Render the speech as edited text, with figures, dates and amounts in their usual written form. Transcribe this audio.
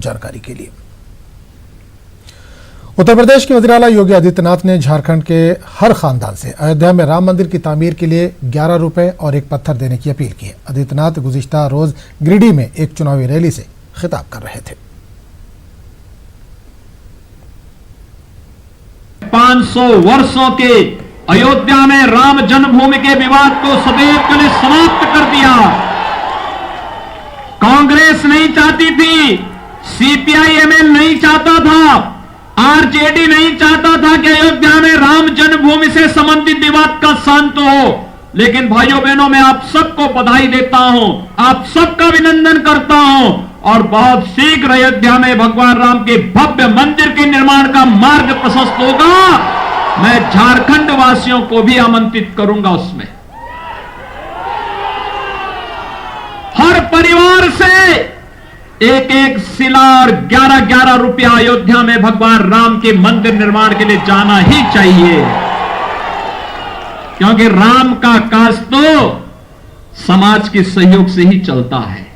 जानकारी के लिए। उत्तर प्रदेश के वज़ीर आला योगी आदित्यनाथ ने झारखंड के हर खानदान से अयोध्या में राम मंदिर की तामीर के लिए 11 रुपए और एक पत्थर देने की अपील की है। आदित्यनाथ गुज़िश्ता रोज गिरिडीह में एक चुनावी रैली से खिताब कर रहे थे। 500 वर्षों के अयोध्या में राम जन्मभूमि के विवाद को सदैव के लिए समाप्त कर दिया। कांग्रेस नहीं चाहती थी, सीपीआई-एमएल नहीं चाहता था, आरजेडी नहीं चाहता था कि अयोध्या में राम जन्मभूमि से संबंधित विवाद का शांत हो। लेकिन भाइयों बहनों, मैं आप सबको बधाई देता हूं, आप सबका अभिनंदन करता हूं और बहुत शीघ्र अयोध्या में भगवान राम के भव्य मंदिर के निर्माण का मार्ग प्रशस्त होगा। मैं झारखंड वासियों को भी आमंत्रित करूंगा उसमें। हर परिवार से एक एक शिला और 11-11 रुपया अयोध्या में भगवान राम के मंदिर निर्माण के लिए जाना ही चाहिए, क्योंकि राम का काज तो समाज के सहयोग से ही चलता है।